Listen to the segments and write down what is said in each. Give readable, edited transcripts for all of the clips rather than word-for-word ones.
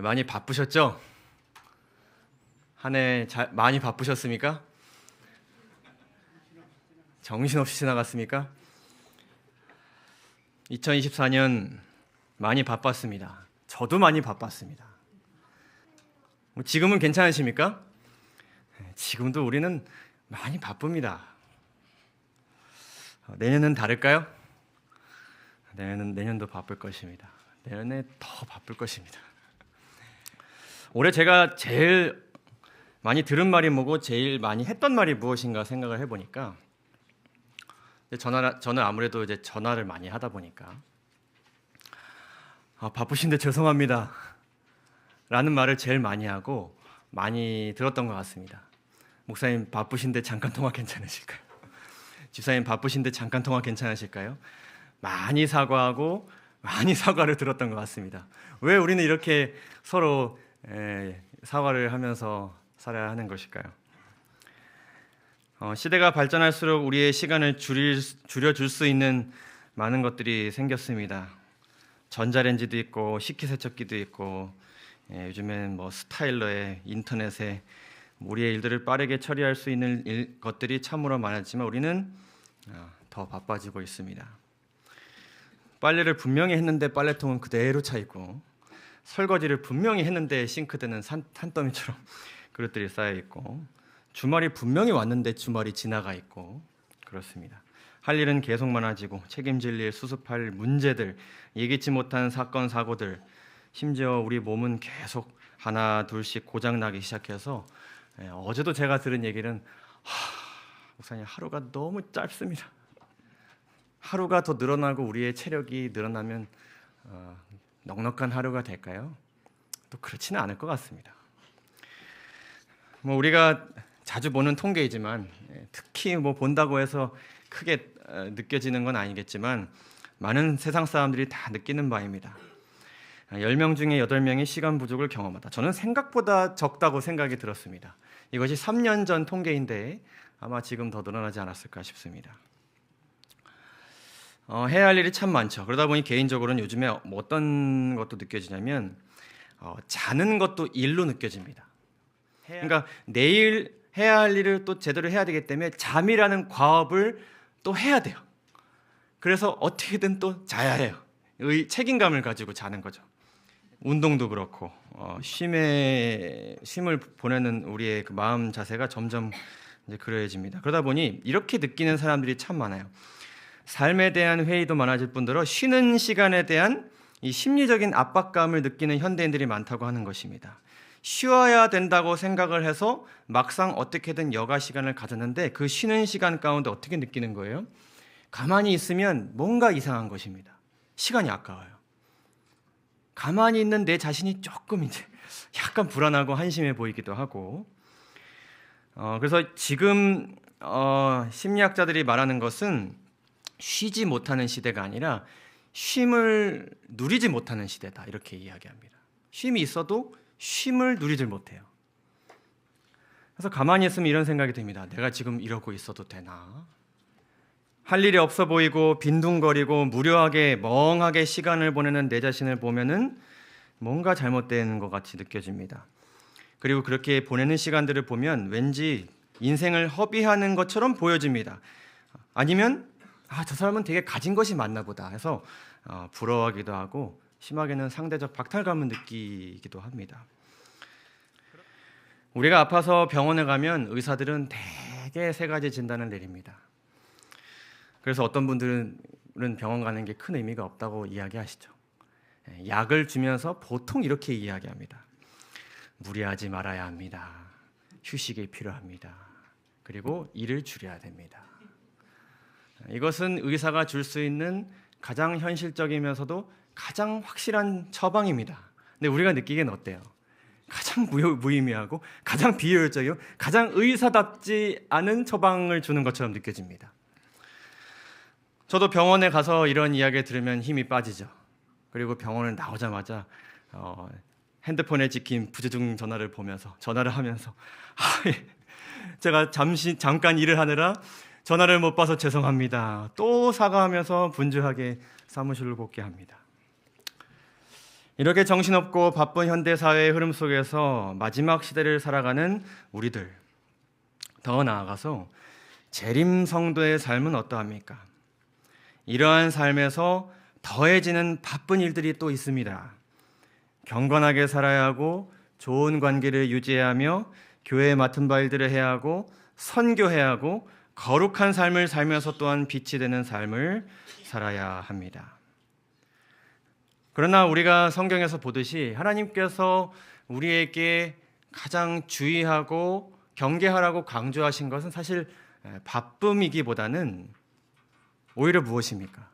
많이 바쁘셨죠? 한 해 많이 바쁘셨습니까? 정신없이 지나갔습니까? 2024년 많이 바빴습니다. 저도 많이 바빴습니다. 지금은 괜찮으십니까? 지금도 우리는 많이 바쁩니다. 내년은 다를까요? 내년도 바쁠 것입니다. 내년에 더 바쁠 것입니다. 올해 제가 제일 많이 들은 말이 뭐고 제일 많이 했던 말이 무엇인가 생각을 해보니까 저는 아무래도 이제 전화를 많이 하다 보니까 바쁘신데 죄송합니다 라는 말을 제일 많이 하고 많이 들었던 것 같습니다. 목사님 바쁘신데 잠깐 통화 괜찮으실까요? 집사님 바쁘신데 잠깐 통화 괜찮으실까요? 많이 사과하고 많이 사과를 들었던 것 같습니다. 왜 우리는 이렇게 서로 사과를 하면서 살아야 하는 것일까요? 시대가 발전할수록 우리의 시간을 줄여줄 수 있는 많은 것들이 생겼습니다. 전자레인지도 있고 식기세척기도 있고 요즘엔 뭐 스타일러에 인터넷에 우리의 일들을 빠르게 처리할 수 있는 것들이 참으로 많았지만 우리는 더 바빠지고 있습니다. 빨래를 분명히 했는데 빨래통은 그대로 차 있고 설거지를 분명히 했는데 싱크대는 산더미처럼 그릇들이 쌓여 있고 주말이 분명히 왔는데 주말이 지나가 있고 그렇습니다. 할 일은 계속 많아지고 책임질 일, 수습할 문제들, 예기치 못한 사건, 사고들, 심지어 우리 몸은 계속 하나 둘씩 고장나기 시작해서 어제도 제가 들은 얘기는 목사님 하루가 너무 짧습니다. 하루가 더 늘어나고 우리의 체력이 늘어나면 넉넉한 하루가 될까요? 또 그렇지는 않을 것 같습니다. 우리가 자주 보는 통계이지만 특히 본다고 해서 크게 느껴지는 건 아니겠지만 많은 세상 사람들이 다 느끼는 바입니다. 10명 중에 8명이 시간 부족을 경험하다. 저는 생각보다 적다고 생각이 들었습니다. 이것이 3년 전 통계인데 아마 지금 더 늘어나지 않았을까 싶습니다. 해야 할 일이 참 많죠. 그러다 보니 개인적으로는 요즘에 어떤 것도 느껴지냐면 자는 것도 일로 느껴집니다. 그러니까 내일 해야 할 일을 또 제대로 해야 되기 때문에 잠이라는 과업을 또 해야 돼요. 그래서 어떻게든 또 자야 해요. 책임감을 가지고 자는 거죠. 운동도 그렇고 쉼을 보내는 우리의 그 마음 자세가 점점 이제 그러해집니다. 그러다 보니 이렇게 느끼는 사람들이 참 많아요. 삶에 대한 회의도 많아질 뿐더러 쉬는 시간에 대한 이 심리적인 압박감을 느끼는 현대인들이 많다고 하는 것입니다. 쉬어야 된다고 생각을 해서 막상 어떻게든 여가 시간을 가졌는데 그 쉬는 시간 가운데 어떻게 느끼는 거예요? 가만히 있으면 뭔가 이상한 것입니다. 시간이 아까워요. 가만히 있는 내 자신이 조금 이제 약간 불안하고 한심해 보이기도 하고 그래서 지금 심리학자들이 말하는 것은 쉬지 못하는 시대가 아니라 쉼을 누리지 못하는 시대다 이렇게 이야기합니다. 쉼이 있어도 쉼을 누리질 못해요. 그래서 가만히 있으면 이런 생각이 듭니다. 내가 지금 이러고 있어도 되나? 할 일이 없어 보이고 빈둥거리고 무료하게 멍하게 시간을 보내는 내 자신을 보면은 뭔가 잘못된 것 같이 느껴집니다. 그리고 그렇게 보내는 시간들을 보면 왠지 인생을 허비하는 것처럼 보여집니다. 아니면 저 사람은 되게 가진 것이 많나 보다 해서 부러워하기도 하고 심하게는 상대적 박탈감을 느끼기도 합니다. 우리가 아파서 병원에 가면 의사들은 대개 3가지 진단을 내립니다. 그래서 어떤 분들은 병원 가는 게 큰 의미가 없다고 이야기하시죠. 약을 주면서 보통 이렇게 이야기합니다. 무리하지 말아야 합니다. 휴식이 필요합니다. 그리고 일을 줄여야 됩니다. 이것은 의사가 줄 수 있는 가장 현실적이면서도 가장 확실한 처방입니다. 근데 우리가 느끼기엔 어때요? 가장 무의미하고 가장 비효율적이고 가장 의사답지 않은 처방을 주는 것처럼 느껴집니다. 저도 병원에 가서 이런 이야기 들으면 힘이 빠지죠. 그리고 병원을 나오자마자 핸드폰에 찍힌 부재중 전화를 하면서 제가 잠깐 일을 하느라 전화를 못 봐서 죄송합니다. 또 사과하면서 분주하게 사무실로 복귀합니다. 이렇게 정신없고 바쁜 현대사회의 흐름 속에서 마지막 시대를 살아가는 우리들, 더 나아가서 재림 성도의 삶은 어떠합니까? 이러한 삶에서 더해지는 바쁜 일들이 또 있습니다. 경건하게 살아야 하고 좋은 관계를 유지해야 하며 교회에 맡은 바 일들을 해야 하고 선교해야 하고 거룩한 삶을 살면서 또한 빛이 되는 삶을 살아야 합니다. 그러나 우리가 성경에서 보듯이 하나님께서 우리에게 가장 주의하고 경계하라고 강조하신 것은 사실 바쁨이기보다는 오히려 무엇입니까?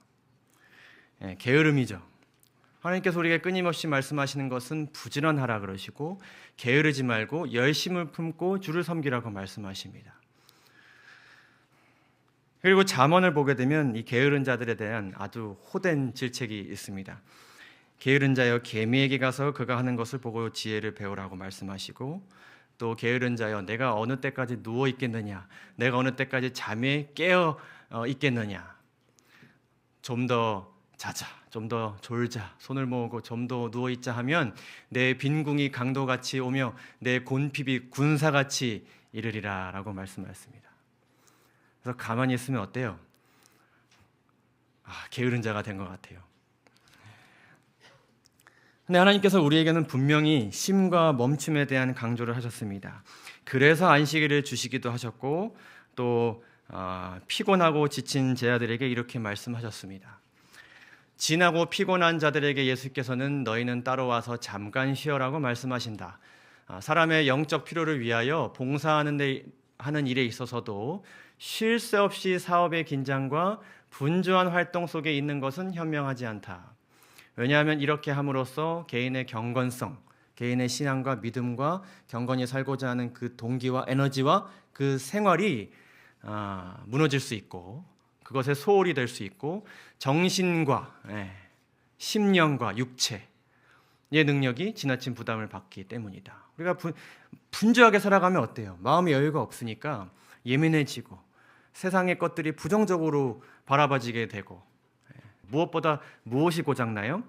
게으름이죠. 하나님께서 우리에게 끊임없이 말씀하시는 것은 부지런하라 그러시고 게으르지 말고 열심을 품고 주를 섬기라고 말씀하십니다. 그리고 잠언을 보게 되면 이 게으른 자들에 대한 아주 호된 질책이 있습니다. 게으른 자여 개미에게 가서 그가 하는 것을 보고 지혜를 배우라고 말씀하시고, 또 게으른 자여 내가 어느 때까지 누워 있겠느냐, 내가 어느 때까지 잠에 깨어 있겠느냐, 좀 더 자자, 좀 더 졸자, 손을 모으고 좀 더 누워 있자 하면 내 빈궁이 강도같이 오며 내 곤핍이 군사같이 이르리라 라고 말씀하셨습니다. 그래서 가만히 있으면 어때요? 게으른 자가 된 것 같아요. 근데 하나님께서 우리에게는 분명히 쉼과 멈춤에 대한 강조를 하셨습니다. 그래서 안식일을 주시기도 하셨고, 또 피곤하고 지친 제자들에게 이렇게 말씀하셨습니다. 지나고 피곤한 자들에게 예수께서는 너희는 따로 와서 잠깐 쉬어라고 말씀하신다. 사람의 영적 필요를 위하여 봉사하는 일에 있어서도 쉴 새 없이 사업의 긴장과 분주한 활동 속에 있는 것은 현명하지 않다. 왜냐하면 이렇게 함으로써 개인의 경건성, 개인의 신앙과 믿음과 경건히 살고자 하는 그 동기와 에너지와 그 생활이 무너질 수 있고, 그것에 소홀히 될 수 있고, 정신과 심령과 육체의 능력이 지나친 부담을 받기 때문이다. 우리가 분주하게 살아가면 어때요? 마음의 여유가 없으니까 예민해지고 세상의 것들이 부정적으로 바라봐지게 되고, 무엇보다 무엇이 고장나요?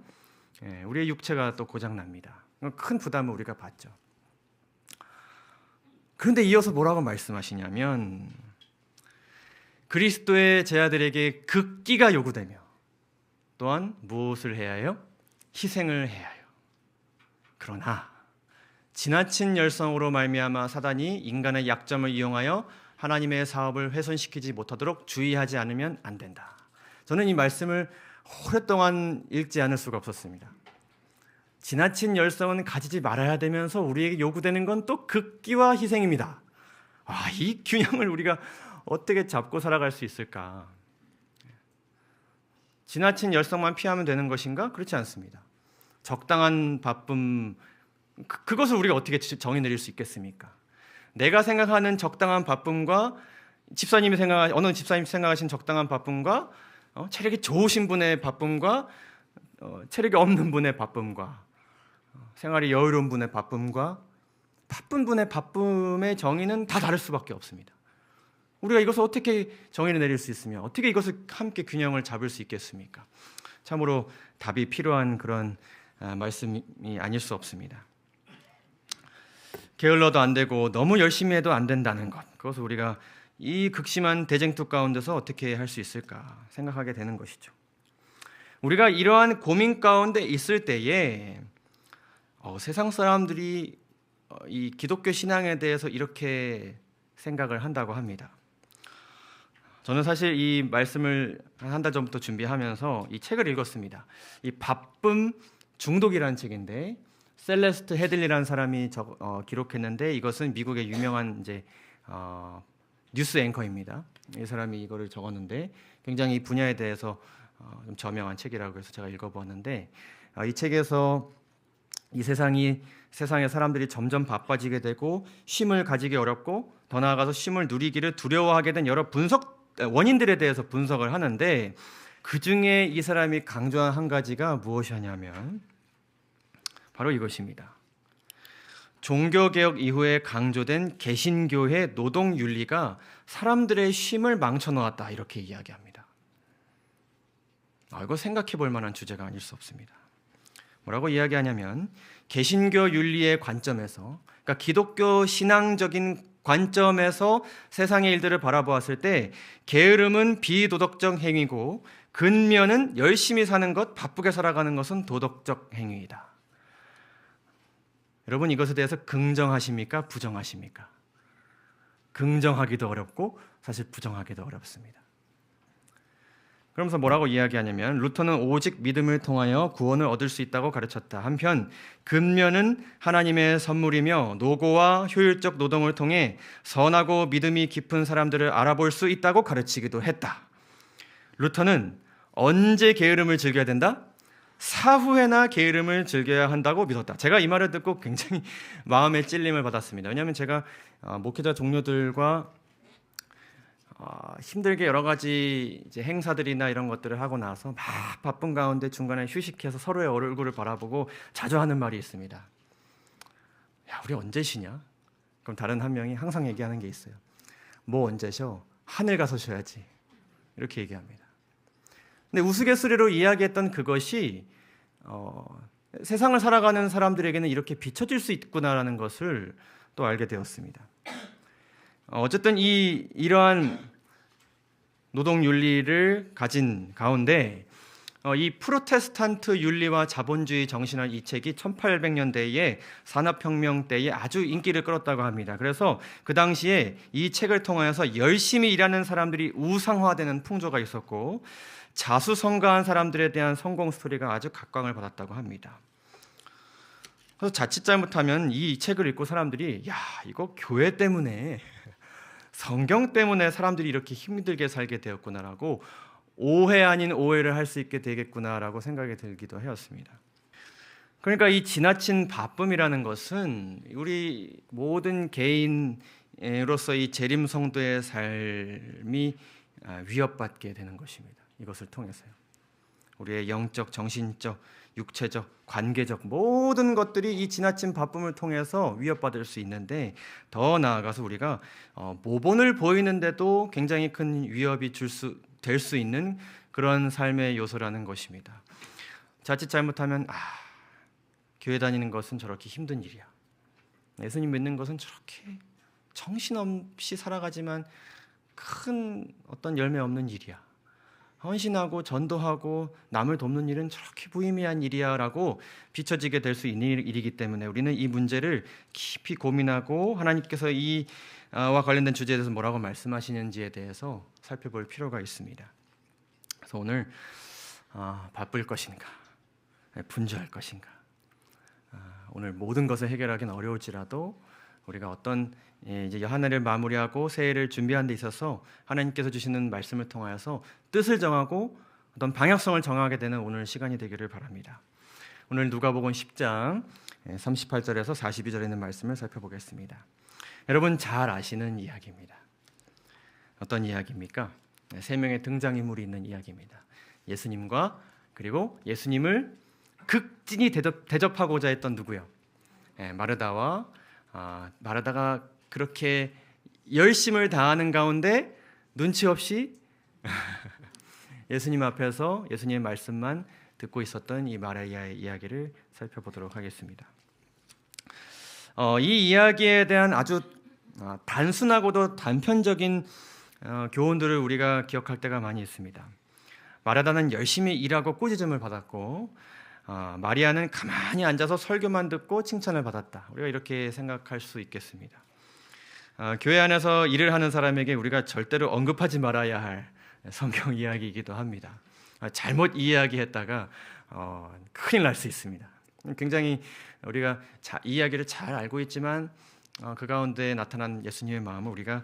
우리의 육체가 또 고장납니다. 큰 부담을 우리가 받죠. 그런데 이어서 뭐라고 말씀하시냐면, 그리스도의 제자들에게 극기가 요구되며 또한 무엇을 해야 해요? 희생을 해야 해요. 그러나 지나친 열성으로 말미암아 사단이 인간의 약점을 이용하여 하나님의 사업을 훼손시키지 못하도록 주의하지 않으면 안 된다. 저는 이 말씀을 오랫동안 읽지 않을 수가 없었습니다. 지나친 열성은 가지지 말아야 되면서 우리에게 요구되는 건 또 극기와 희생입니다. 이 균형을 우리가 어떻게 잡고 살아갈 수 있을까? 지나친 열성만 피하면 되는 것인가? 그렇지 않습니다. 적당한 바쁨, 그것을 우리가 어떻게 정의 내릴 수 있겠습니까? 내가 생각하는 적당한 바쁨과 어느 집사님이 생각하신 적당한 바쁨과 체력이 좋으신 분의 바쁨과 체력이 없는 분의 바쁨과 생활이 여유로운 분의 바쁨과 바쁜 분의 바쁨의 정의는 다 다를 수밖에 없습니다. 우리가 이것을 어떻게 정의를 내릴 수 있으며 어떻게 이것을 함께 균형을 잡을 수 있겠습니까? 참으로 답이 필요한 그런 말씀이 아닐 수 없습니다. 게을러도 안 되고 너무 열심히 해도 안 된다는 것, 그것을 우리가 이 극심한 대쟁투 가운데서 어떻게 할 수 있을까 생각하게 되는 것이죠. 우리가 이러한 고민 가운데 있을 때에 세상 사람들이 이 기독교 신앙에 대해서 이렇게 생각을 한다고 합니다. 저는 사실 이 말씀을 한 달 전부터 준비하면서 이 책을 읽었습니다. 이 바쁨 중독이라는 책인데, 셀레스트 헤들리라는 사람이 기록했는데, 이것은 미국의 유명한 뉴스 앵커입니다. 이 사람이 이거를 적었는데 굉장히 이 분야에 대해서 좀 저명한 책이라고 해서 제가 읽어보았는데, 이 책에서 이 세상의 사람들이 점점 바빠지게 되고 쉼을 가지기 어렵고 더 나아가서 쉼을 누리기를 두려워하게 된 여러 원인들에 대해서 분석을 하는데, 그 중에 이 사람이 강조한 한 가지가 무엇이냐면 바로 이것입니다. 종교개혁 이후에 강조된 개신교의 노동윤리가 사람들의 쉼을 망쳐놓았다, 이렇게 이야기합니다. 이거 생각해 볼 만한 주제가 아닐 수 없습니다. 뭐라고 이야기하냐면 개신교 윤리의 관점에서, 그러니까 기독교 신앙적인 관점에서 세상의 일들을 바라보았을 때 게으름은 비도덕적 행위고 근면은 열심히 사는 것, 바쁘게 살아가는 것은 도덕적 행위이다. 여러분, 이것에 대해서 긍정하십니까? 부정하십니까? 긍정하기도 어렵고 사실 부정하기도 어렵습니다. 그러면서 뭐라고 이야기하냐면 루터는 오직 믿음을 통하여 구원을 얻을 수 있다고 가르쳤다. 한편 근면은 하나님의 선물이며 노고와 효율적 노동을 통해 선하고 믿음이 깊은 사람들을 알아볼 수 있다고 가르치기도 했다. 루터는 언제 게으름을 즐겨야 된다? 사후에나 게으름을 즐겨야 한다고 믿었다. 제가 이 말을 듣고 굉장히 마음에 찔림을 받았습니다. 왜냐하면 제가 목회자 동료들과 힘들게 여러 가지 이제 행사들이나 이런 것들을 하고 나서 막 바쁜 가운데 중간에 휴식해서 서로의 얼굴을 바라보고 자주 하는 말이 있습니다. 야, 우리 언제 쉬냐? 그럼 다른 한 명이 항상 얘기하는 게 있어요. 뭐 언제 쉬어? 하늘 가서 쉬어야지. 이렇게 얘기합니다. 근데 우스갯소리로 이야기했던 그것이 세상을 살아가는 사람들에게는 이렇게 비춰질 수 있구나라는 것을 또 알게 되었습니다. 어쨌든 이러한 노동 윤리를 가진 가운데 이 프로테스탄트 윤리와 자본주의 정신을 이 책이 1800년대에 산업혁명 때에 아주 인기를 끌었다고 합니다. 그래서 그 당시에 이 책을 통하여서 열심히 일하는 사람들이 우상화되는 풍조가 있었고 자수성가한 사람들에 대한 성공 스토리가 아주 각광을 받았다고 합니다. 그래서 자칫 잘못하면 이 책을 읽고 사람들이 야, 이거 교회 때문에 성경 때문에 사람들이 이렇게 힘들게 살게 되었구나라고 오해 아닌 오해를 할 수 있게 되겠구나라고 생각이 들기도 하였습니다. 그러니까 이 지나친 바쁨이라는 것은 우리 모든 개인으로서 이 재림 성도의 삶이 위협받게 되는 것입니다. 이것을 통해서요. 우리의 영적, 정신적, 육체적, 관계적 모든 것들이 이 지나친 바쁨을 통해서 위협받을 수 있는데 더 나아가서 우리가 모본을 보이는데도 굉장히 큰 위협이 될 수 있는 그런 삶의 요소라는 것입니다. 자칫 잘못하면 교회 다니는 것은 저렇게 힘든 일이야. 예수님 믿는 것은 저렇게 정신없이 살아가지만 큰 어떤 열매 없는 일이야. 헌신하고 전도하고 남을 돕는 일은 저렇게 무의미한 일이야 라고 비춰지게 될 수 있는 일이기 때문에 우리는 이 문제를 깊이 고민하고 하나님께서 이와 관련된 주제에 대해서 뭐라고 말씀하시는지에 대해서 살펴볼 필요가 있습니다. 그래서 오늘 바쁠 것인가 분주할 것인가 오늘 모든 것을 해결하기는 어려울지라도 우리가 어떤 이제 한 해를 마무리하고 새해를 준비하는 데 있어서 하나님께서 주시는 말씀을 통하여서 뜻을 정하고 어떤 방향성을 정하게 되는 오늘 시간이 되기를 바랍니다. 오늘 누가복음 10장 38절에서 42절에 있는 말씀을 살펴보겠습니다. 여러분 잘 아시는 이야기입니다. 어떤 이야기입니까? 세 명의 등장인물이 있는 이야기입니다. 예수님과 그리고 예수님을 극진히 대접하고자 했던 누구요? 마르다가 그렇게 열심을 다하는 가운데 눈치 없이 예수님 앞에서 예수님의 말씀만 듣고 있었던 이 마리아의 이야기를 살펴보도록 하겠습니다. 이 이야기에 대한 아주 단순하고도 단편적인 교훈들을 우리가 기억할 때가 많이 있습니다. 마르다는 열심히 일하고 꾸짖음을 받았고 마리아는 가만히 앉아서 설교만 듣고 칭찬을 받았다. 우리가 이렇게 생각할 수 있겠습니다. 교회 안에서 일을 하는 사람에게 우리가 절대로 언급하지 말아야 할 성경 이야기이기도 합니다. 잘못 이야기했다가 큰일 날 수 있습니다. 굉장히 우리가 이 이야기를 잘 알고 있지만 그 가운데 나타난 예수님의 마음을 우리가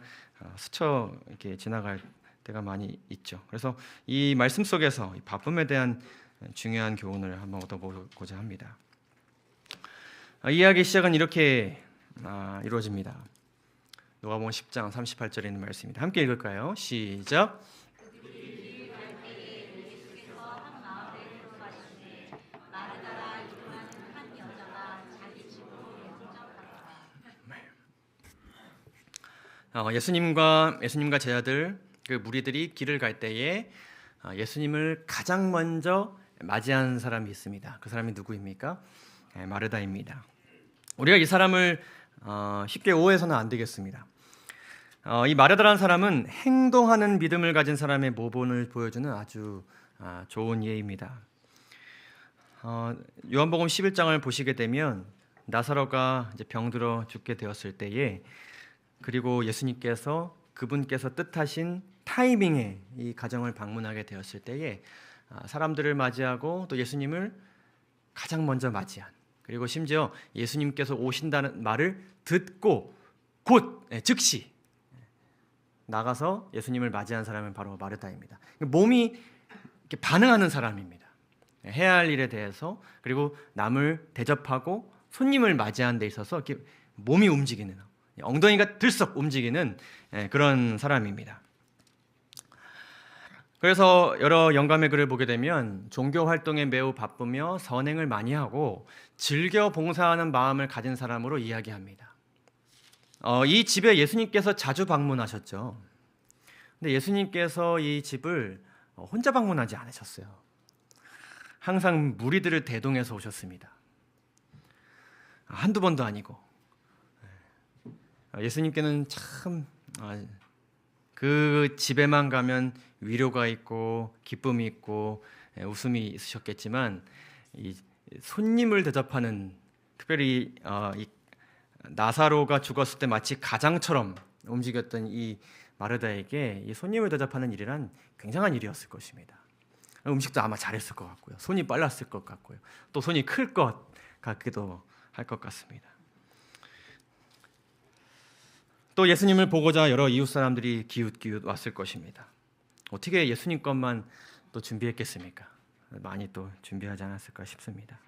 스쳐 이렇게 지나갈 때가 많이 있죠. 그래서 이 말씀 속에서 이 바쁨에 대한 중요한 교훈을 한번 얻어보고자 합니다. 이야기 시작은 이렇게 이루어집니다. 누가복음 10장 38절에 있는 말씀입니다. 함께 읽을까요? 시작. 예수님과 제자들 그 무리들이 길을 갈 때에 예수님을 가장 먼저 맞이한 사람이 있습니다. 그 사람이 누구입니까? 마르다입니다. 우리가 이 사람을 쉽게 오해해서는 안 되겠습니다. 이 마르다라는 사람은 행동하는 믿음을 가진 사람의 모본을 보여주는 아주 좋은 예입니다. 요한복음 11장을 보시게 되면 나사로가 이제 병들어 죽게 되었을 때에, 그리고 예수님께서 그분께서 뜻하신 타이밍에 이 가정을 방문하게 되었을 때에 사람들을 맞이하고 또 예수님을 가장 먼저 맞이한, 그리고 심지어 예수님께서 오신다는 말을 듣고 곧 즉시 나가서 예수님을 맞이한 사람은 바로 마르다입니다. 몸이 이렇게 반응하는 사람입니다. 해야 할 일에 대해서, 그리고 남을 대접하고 손님을 맞이하는 데 있어서 이렇게 몸이 움직이는, 엉덩이가 들썩 움직이는 그런 사람입니다. 그래서 여러 영감의 글을 보게 되면 종교 활동에 매우 바쁘며 선행을 많이 하고 즐겨 봉사하는 마음을 가진 사람으로 이야기합니다. 이 집에 예수님께서 자주 방문하셨죠. 근데 예수님께서 이 집을 혼자 방문하지 않으셨어요. 항상 무리들을 대동해서 오셨습니다. 한두 번도 아니고. 예수님께는 참 그 집에만 가면 위로가 있고 기쁨이 있고 웃음이 있으셨겠지만, 이 손님을 대접하는, 특별히 이 나사로가 죽었을 때 마치 가장처럼 움직였던 이 마르다에게 이 손님을 대접하는 일이란 굉장한 일이었을 것입니다. 음식도 아마 잘했을 것 같고요, 손이 빨랐을 것 같고요, 또 손이 클 것 같기도 할 것 같습니다. 또 예수님을 보고자 여러 이웃 사람들이 기웃기웃 왔을 것입니다. 어떻게 예수님 것만 또 준비했겠습니까? 많이 또 준비하지 않았을까 싶습니다.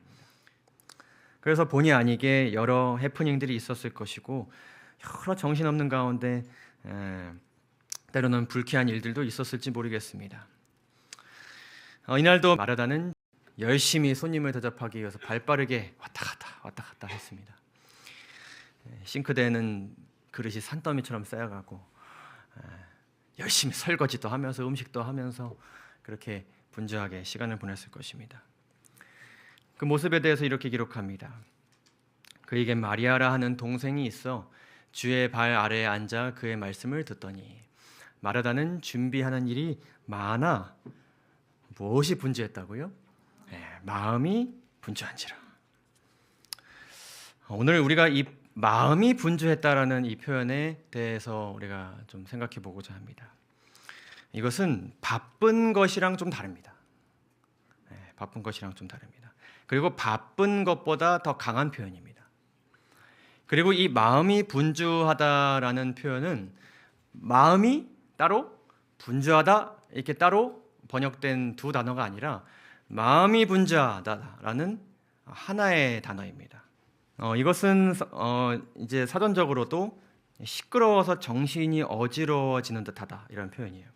그래서 본의 아니게 여러 해프닝들이 있었을 것이고, 여러 정신없는 가운데 때로는 불쾌한 일들도 있었을지 모르겠습니다. 이날도 마르다는 열심히 손님을 대접하기 위해서 발빠르게 왔다 갔다 했습니다. 싱크대에는 그릇이 산더미처럼 쌓여가고, 열심히 설거지도 하면서 음식도 하면서 그렇게 분주하게 시간을 보냈을 것입니다. 그 모습에 대해서 이렇게 기록합니다. 그에게 마리아라 하는 동생이 있어 주의 발 아래에 앉아 그의 말씀을 듣더니 마르다는 준비하는 일이 많아. 무엇이 분주했다고요? 마음이 분주한지라. 오늘 우리가 이 마음이 분주했다라는 이 표현에 대해서 우리가 좀 생각해 보고자 합니다. 이것은 바쁜 것이랑 좀 다릅니다. 바쁜 것이랑 좀 다릅니다. 그리고 바쁜 것보다 더 강한 표현입니다. 그리고 이 마음이 분주하다라는 표현은 마음이 따로 분주하다 이렇게 따로 번역된 두 단어가 아니라 마음이 분주하다라는 하나의 단어입니다. 이것은 이제 사전적으로도 시끄러워서 정신이 어지러워지는 듯하다 이런 표현이에요.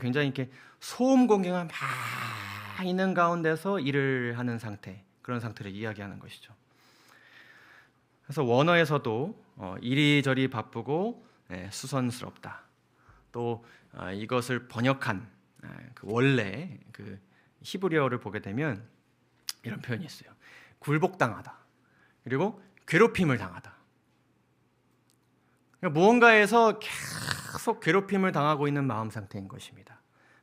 굉장히 이렇게 소음 공기가 막 있는 가운데서 일을 하는 상태, 그런 상태를 이야기하는 것이죠. 그래서 원어에서도 이리저리 바쁘고 수선스럽다. 또 이것을 번역한 그 원래 그 히브리어를 보게 되면 이런 표현이 있어요. 굴복당하다. 그리고 괴롭힘을 당하다. 그러니까 무언가에서 계속 괴롭힘을 당하고 있는 마음 상태인 것입니다.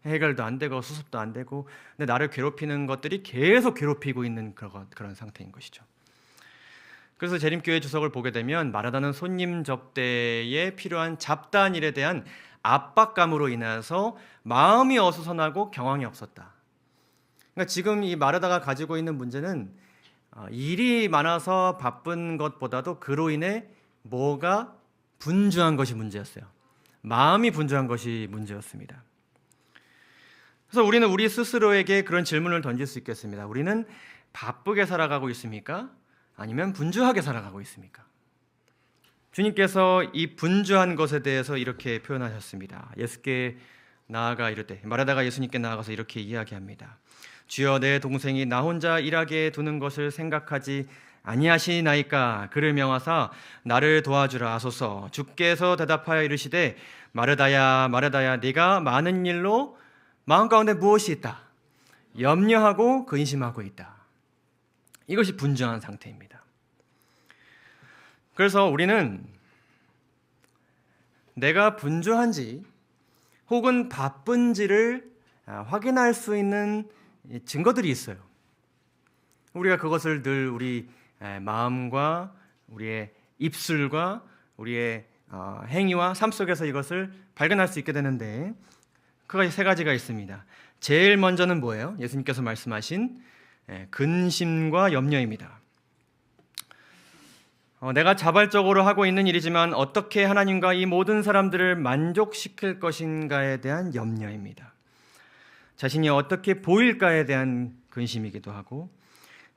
해결도 안 되고 수습도 안 되고, 근데 나를 괴롭히는 것들이 계속 괴롭히고 있는 그런 상태인 것이죠. 그래서 재림교회 주석을 보게 되면 마르다는 손님 접대에 필요한 잡다한 일에 대한 압박감으로 인해서 마음이 어수선하고 경황이 없었다. 그러니까 지금 이 마르다가 가지고 있는 문제는 일이 많아서 바쁜 것보다도 그로 인해 뭐가 분주한 것이 문제였어요. 마음이 분주한 것이 문제였습니다. 그래서 우리는 우리 스스로에게 그런 질문을 던질 수 있겠습니다. 우리는 바쁘게 살아가고 있습니까? 아니면 분주하게 살아가고 있습니까? 주님께서 이 분주한 것에 대해서 이렇게 표현하셨습니다. 예수께 나아가 이르되, 마르다가 예수님께 나아가서 이렇게 이야기합니다. 주여, 내 동생이 나 혼자 일하게 두는 것을 생각하지 아니하시나이까? 그를 명하사 나를 도와주라 하소서. 주께서 대답하여 이르시되, 마르다야 마르다야, 네가 많은 일로 마음 가운데 무엇이 있다? 염려하고 근심하고 있다. 이것이 분주한 상태입니다. 그래서 우리는 내가 분주한지 혹은 바쁜지를 확인할 수 있는 증거들이 있어요. 우리가 그것을 늘 우리 마음과 우리의 입술과 우리의 행위와 삶 속에서 이것을 발견할 수 있게 되는데, 그것이 세 가지가 있습니다. 제일 먼저는 뭐예요? 예수님께서 말씀하신 근심과 염려입니다. 내가 자발적으로 하고 있는 일이지만 어떻게 하나님과 이 모든 사람들을 만족시킬 것인가에 대한 염려입니다. 자신이 어떻게 보일까에 대한 근심이기도 하고,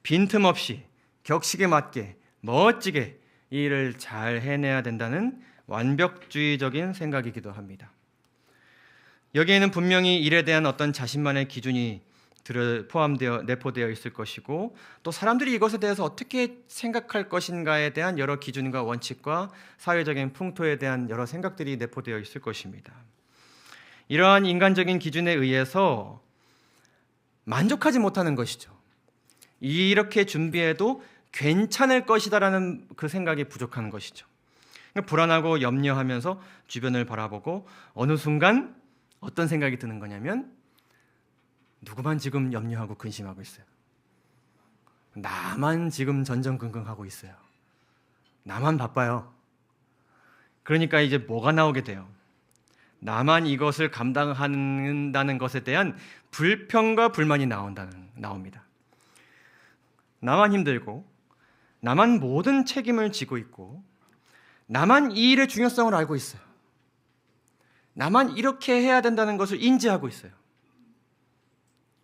빈틈없이 격식에 맞게 멋지게 이 일을 잘 해내야 된다는 완벽주의적인 생각이기도 합니다. 여기에는 분명히 일에 대한 어떤 자신만의 기준이 내포되어 있을 것이고, 또 사람들이 이것에 대해서 어떻게 생각할 것인가에 대한 여러 기준과 원칙과 사회적인 풍토에 대한 여러 생각들이 내포되어 있을 것입니다. 이러한 인간적인 기준에 의해서 만족하지 못하는 것이죠. 이렇게 준비해도 괜찮을 것이다라는 그 생각이 부족한 것이죠. 불안하고 염려하면서 주변을 바라보고 어느 순간 어떤 생각이 드는 거냐면, 누구만 지금 염려하고 근심하고 있어요. 나만 지금 전전긍긍하고 있어요. 나만 바빠요. 그러니까 이제 뭐가 나오게 돼요? 나만 이것을 감당한다는 것에 대한 불평과 불만이 나옵니다. 나만 힘들고, 나만 모든 책임을 지고 있고, 나만 이 일의 중요성을 알고 있어요. 나만 이렇게 해야 된다는 것을 인지하고 있어요.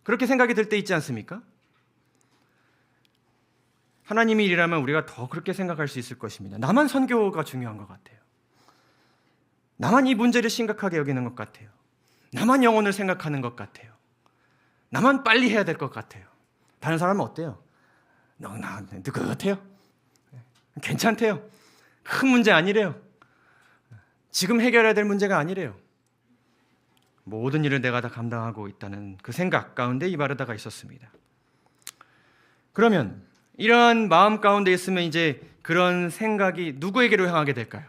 그렇게 생각이 들 때 있지 않습니까? 하나님의 일이라면 우리가 더 그렇게 생각할 수 있을 것입니다. 나만 선교가 중요한 것 같아요. 나만 이 문제를 심각하게 여기는 것 같아요. 나만 영혼을 생각하는 것 같아요. 나만 빨리 해야 될 것 같아요. 다른 사람은 어때요? 느긋해요. 괜찮대요. 큰 문제 아니래요. 지금 해결해야 될 문제가 아니래요. 모든 일을 내가 다 감당하고 있다는 그 생각 가운데 이 바르다가 있었습니다. 그러면 이러한 마음 가운데 있으면 이제 그런 생각이 누구에게로 향하게 될까요?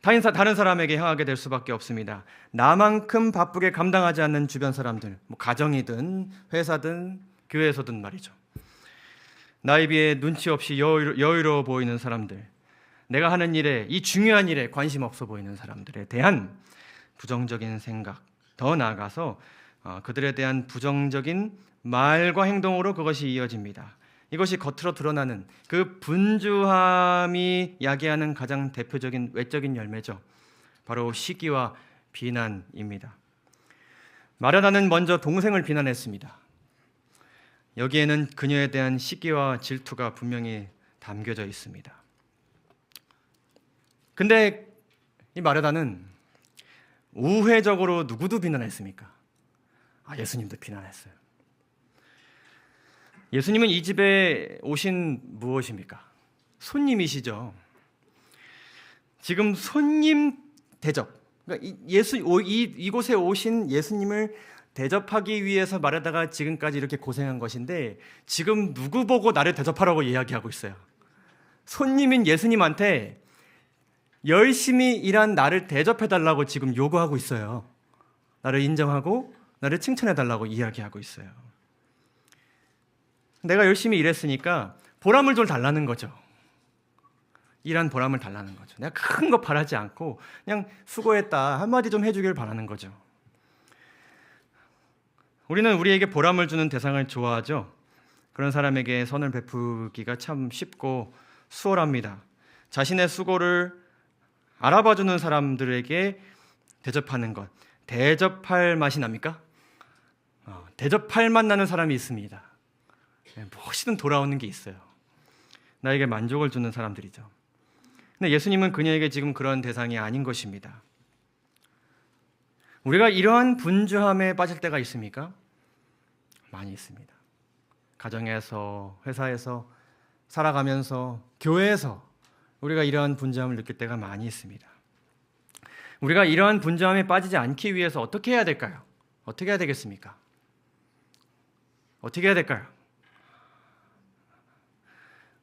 다른 사람에게 향하게 될 수밖에 없습니다. 나만큼 바쁘게 감당하지 않는 주변 사람들, 가정이든 회사든 교회에서든 말이죠. 나에 비해 눈치 없이 여유로워 보이는 사람들, 내가 하는 일에, 이 중요한 일에 관심 없어 보이는 사람들에 대한 부정적인 생각, 더 나아가서 그들에 대한 부정적인 말과 행동으로 그것이 이어집니다. 이것이 겉으로 드러나는 그 분주함이 야기하는 가장 대표적인 외적인 열매죠. 바로 시기와 비난입니다. 마르다는 먼저 동생을 비난했습니다. 여기에는 그녀에 대한 시기와 질투가 분명히 담겨져 있습니다. 근데 이 마르다는 우회적으로 누구도 비난했습니까? 예수님도 비난했어요. 예수님은 이 집에 오신 무엇입니까? 손님이시죠. 지금 손님 대접, 그러니까 이곳에 오신 예수님을 대접하기 위해서 마르다가 지금까지 이렇게 고생한 것인데, 지금 누구 보고 나를 대접하라고 이야기하고 있어요? 손님인 예수님한테 열심히 일한 나를 대접해달라고 지금 요구하고 있어요. 나를 인정하고 나를 칭찬해달라고 이야기하고 있어요. 내가 열심히 일했으니까 보람을 좀 달라는 거죠. 일한 보람을 달라는 거죠. 내가 큰 거 바라지 않고 그냥 수고했다 한마디 좀 해주길 바라는 거죠. 우리는 우리에게 보람을 주는 대상을 좋아하죠. 그런 사람에게 선을 베푸기가 참 쉽고 수월합니다. 자신의 수고를 알아봐주는 사람들에게 대접하는 것, 대접할 맛이 납니까? 대접할 맛 나는 사람이 있습니다. 무엇이든 돌아오는 게 있어요. 나에게 만족을 주는 사람들이죠. 근데 예수님은 그녀에게 지금 그런 대상이 아닌 것입니다. 우리가 이러한 분주함에 빠질 때가 있습니까? 많이 있습니다. 가정에서, 회사에서, 살아가면서, 교회에서 우리가 이러한 분주함을 느낄 때가 많이 있습니다. 우리가 이러한 분주함에 빠지지 않기 위해서 어떻게 해야 될까요? 어떻게 해야 되겠습니까? 어떻게 해야 될까요?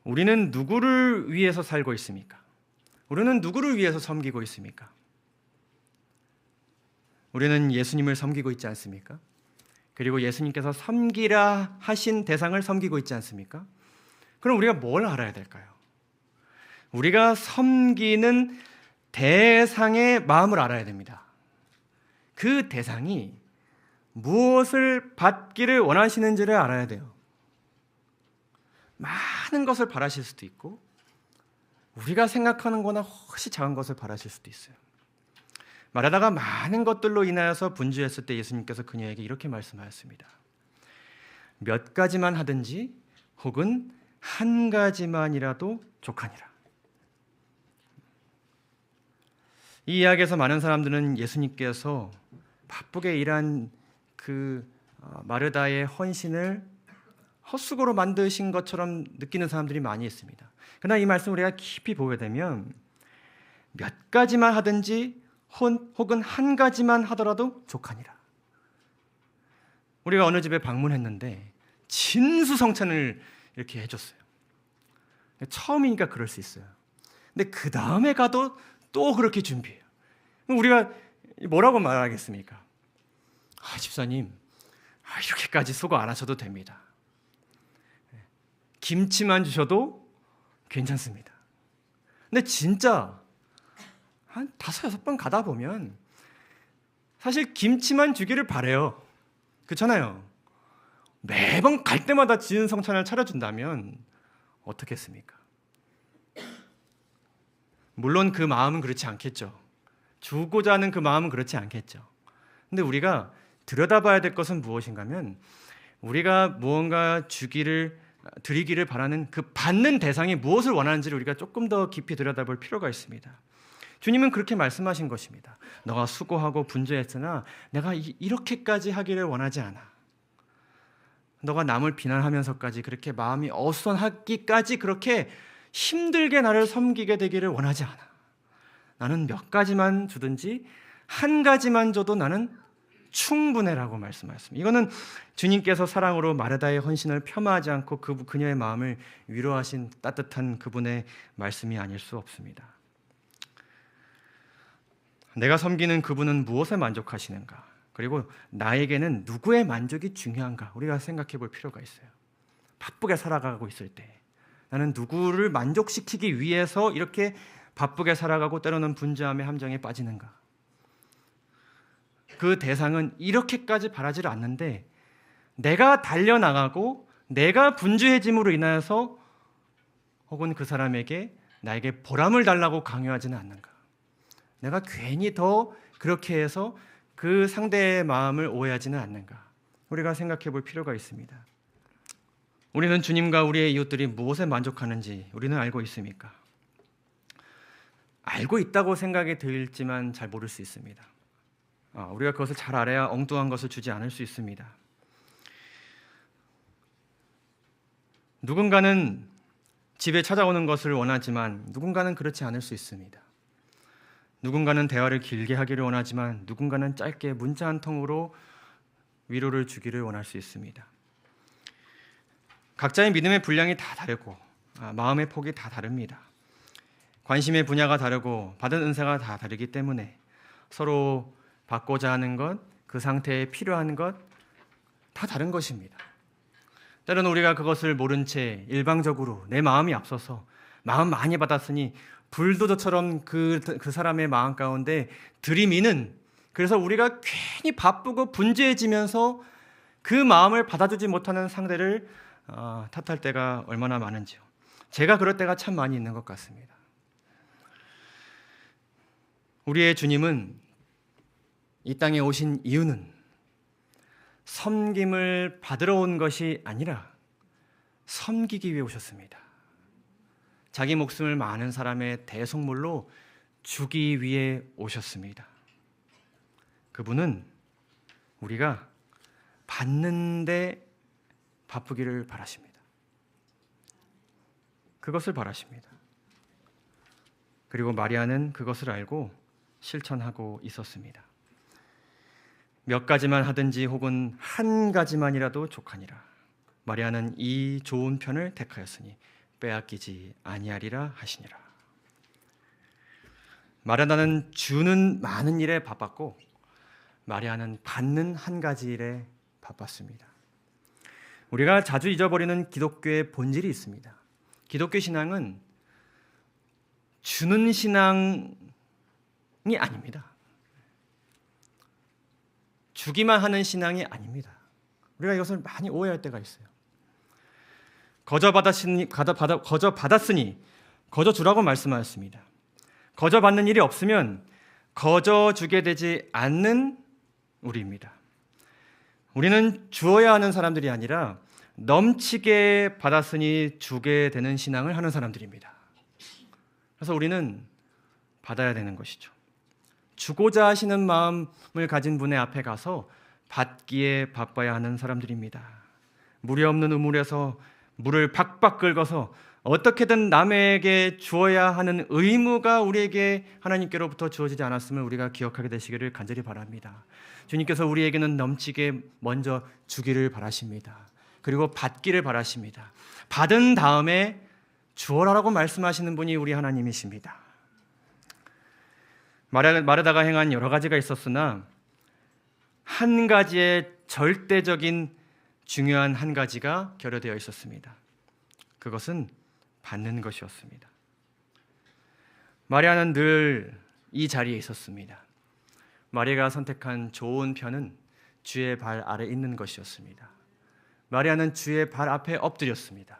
우리는 누구를 위해서 살고 있습니까? 우리는 누구를 위해서 섬기고 있습니까? 우리는 예수님을 섬기고 있지 않습니까? 그리고 예수님께서 섬기라 하신 대상을 섬기고 있지 않습니까? 그럼 우리가 뭘 알아야 될까요? 우리가 섬기는 대상의 마음을 알아야 됩니다. 그 대상이 무엇을 받기를 원하시는지를 알아야 돼요. 많은 것을 바라실 수도 있고 우리가 생각하는 것보다 훨씬 작은 것을 바라실 수도 있어요. 말하다가 많은 것들로 인하여서 분주했을 때 예수님께서 그녀에게 이렇게 말씀하셨습니다. 몇 가지만 하든지 혹은 한 가지만이라도 족하니라. 이 이야기에서 많은 사람들은 예수님께서 바쁘게 일한 그 마르다의 헌신을 헛수고로 만드신 것처럼 느끼는 사람들이 많이 있습니다. 그러나 이 말씀을 우리가 깊이 보게 되면 몇 가지만 하든지 혹은 한 가지만 하더라도 족하니라. 우리가 어느 집에 방문했는데 진수성찬을 이렇게 해줬어요. 처음이니까 그럴 수 있어요. 근데 그 다음에 가도 또 그렇게 준비해요. 우리가 뭐라고 말하겠습니까? 집사님, 이렇게까지 수고 안 하셔도 됩니다. 김치만 주셔도 괜찮습니다. 근데 진짜 한 5-6번 가다 보면 사실 김치만 주기를 바래요. 그렇잖아요. 매번 갈 때마다 지은 성찬을 차려준다면 어떻겠습니까? 물론 그 마음은 그렇지 않겠죠. 주고자 하는 그 마음은 그렇지 않겠죠. 근데 우리가 들여다봐야 될 것은 무엇인가 하면 우리가 무언가 드리기를 바라는 그 받는 대상이 무엇을 원하는지를 우리가 조금 더 깊이 들여다볼 필요가 있습니다. 주님은 그렇게 말씀하신 것입니다. 너가 수고하고 분주했으나 내가 이렇게까지 하기를 원하지 않아. 너가 남을 비난하면서까지 그렇게 마음이 어수선하기까지 그렇게 힘들게 나를 섬기게 되기를 원하지 않아. 나는 몇 가지만 주든지 한 가지만 줘도 나는 충분해라고 말씀하셨습니다. 이거는 주님께서 사랑으로 마르다의 헌신을 폄하하지 않고 그녀의 마음을 위로하신 따뜻한 그분의 말씀이 아닐 수 없습니다. 내가 섬기는 그분은 무엇에 만족하시는가? 그리고 나에게는 누구의 만족이 중요한가? 우리가 생각해 볼 필요가 있어요. 바쁘게 살아가고 있을 때 나는 누구를 만족시키기 위해서 이렇게 바쁘게 살아가고 때로는 분주함의 함정에 빠지는가? 그 대상은 이렇게까지 바라지를 않는데 내가 달려나가고 내가 분주해짐으로 인하여서 혹은 그 사람에게 나에게 보람을 달라고 강요하지는 않는가? 내가 괜히 더 그렇게 해서 그 상대의 마음을 오해하지는 않는가? 우리가 생각해 볼 필요가 있습니다. 우리는 주님과 우리의 이웃들이 무엇에 만족하는지 우리는 알고 있습니까? 알고 있다고 생각이 들지만 잘 모를 수 있습니다. 우리가 그것을 잘 알아야 엉뚱한 것을 주지 않을 수 있습니다. 누군가는 집에 찾아오는 것을 원하지만 누군가는 그렇지 않을 수 있습니다. 누군가는 대화를 길게 하기를 원하지만 누군가는 짧게 문자 한 통으로 위로를 주기를 원할 수 있습니다. 각자의 믿음의 분량이 다 다르고 마음의 폭이 다 다릅니다. 관심의 분야가 다르고 받은 은사가 다 다르기 때문에 서로 받고자 하는 것, 그 상태에 필요한 것 다 다른 것입니다. 때로는 우리가 그것을 모른 채 일방적으로 내 마음이 앞서서 마음 많이 받았으니 불도저처럼 그 사람의 마음 가운데 들이미는, 그래서 우리가 괜히 바쁘고 분주해지면서 그 마음을 받아주지 못하는 상대를 탓할 때가 얼마나 많은지요. 제가 그럴 때가 참 많이 있는 것 같습니다. 우리의 주님은 이 땅에 오신 이유는 섬김을 받으러 온 것이 아니라 섬기기 위해 오셨습니다. 자기 목숨을 많은 사람의 대속물로 주기 위해 오셨습니다. 그분은 우리가 받는데 바쁘기를 바라십니다. 그것을 바라십니다. 그리고 마리아는 그것을 알고 실천하고 있었습니다. 몇 가지만 하든지 혹은 한 가지만이라도 족하니라. 마리아는 이 좋은 편을 택하였으니 빼앗기지 아니하리라 하시니라. 마리아는 주는 많은 일에 바빴고 마리아는 받는 한 가지 일에 바빴습니다. 우리가 자주 잊어버리는 기독교의 본질이 있습니다. 기독교 신앙은 주는 신앙이 아닙니다. 주기만 하는 신앙이 아닙니다. 우리가 이것을 많이 오해할 때가 있어요. 거저 받았으니 거저 주라고 말씀하셨습니다. 거저 받는 일이 없으면 거저 주게 되지 않는 우리입니다. 우리는 주어야 하는 사람들이 아니라 넘치게 받았으니 주게 되는 신앙을 하는 사람들입니다. 그래서 우리는 받아야 되는 것이죠. 주고자 하시는 마음을 가진 분의 앞에 가서 받기에 바빠야 하는 사람들입니다. 물이 없는 우물에서 물을 박박 긁어서 어떻게든 남에게 주어야 하는 의무가 우리에게 하나님께로부터 주어지지 않았음을 우리가 기억하게 되시기를 간절히 바랍니다. 주님께서 우리에게는 넘치게 먼저 주기를 바라십니다. 그리고 받기를 바라십니다. 받은 다음에 주어라라고 말씀하시는 분이 우리 하나님이십니다. 마르다가 행한 여러 가지가 있었으나 한 가지의 절대적인 중요한 한 가지가 결여되어 있었습니다. 그것은 받는 것이었습니다. 마리아는 늘 이 자리에 있었습니다. 마리아가 선택한 좋은 편은 주의 발 아래 있는 것이었습니다. 마리아는 주의 발 앞에 엎드렸습니다.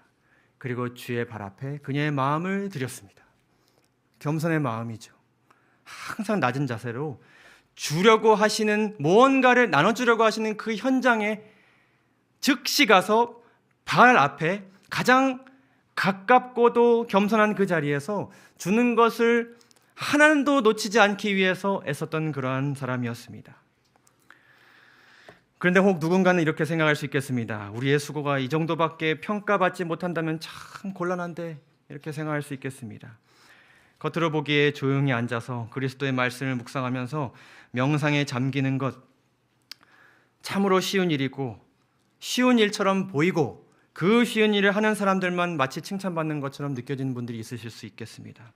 그리고 주의 발 앞에 그녀의 마음을 드렸습니다. 겸손의 마음이죠. 항상 낮은 자세로 주려고 하시는, 무언가를 나눠주려고 하시는 그 현장에 즉시 가서 발 앞에 가장 가깝고도 겸손한 그 자리에서 주는 것을 하나도 놓치지 않기 위해서 애썼던 그러한 사람이었습니다. 그런데 혹 누군가는 이렇게 생각할 수 있겠습니다. 우리의 수고가 이 정도밖에 평가받지 못한다면 참 곤란한데, 이렇게 생각할 수 있겠습니다. 겉으로 보기에 조용히 앉아서 그리스도의 말씀을 묵상하면서 명상에 잠기는 것, 참으로 쉬운 일이고 쉬운 일처럼 보이고 그 쉬운 일을 하는 사람들만 마치 칭찬받는 것처럼 느껴지는 분들이 있으실 수 있겠습니다.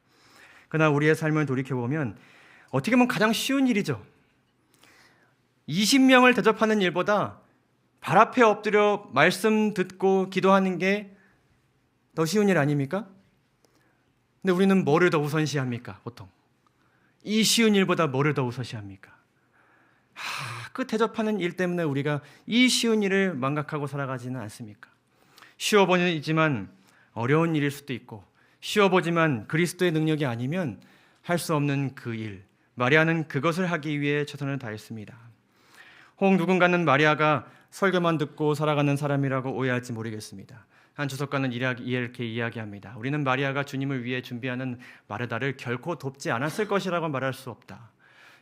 그러나 우리의 삶을 돌이켜보면 어떻게 보면 가장 쉬운 일이죠. 20명을 대접하는 일보다 발 앞에 엎드려 말씀 듣고 기도하는 게 더 쉬운 일 아닙니까? 근데 우리는 뭐를 더 우선시합니까? 보통 이 쉬운 일보다 뭐를 더 우선시합니까? 그 대접하는 일 때문에 우리가 이 쉬운 일을 망각하고 살아가지는 않습니까? 쉬워 보이지만 어려운 일일 수도 있고, 쉬워 보지만 그리스도의 능력이 아니면 할 수 없는 그 일, 마리아는 그것을 하기 위해 최선을 다했습니다. 혹 누군가는 마리아가 설교만 듣고 살아가는 사람이라고 오해할지 모르겠습니다. 한 주석가는 이렇게 이야기합니다. 우리는 마리아가 주님을 위해 준비하는 마르다를 결코 돕지 않았을 것이라고 말할 수 없다.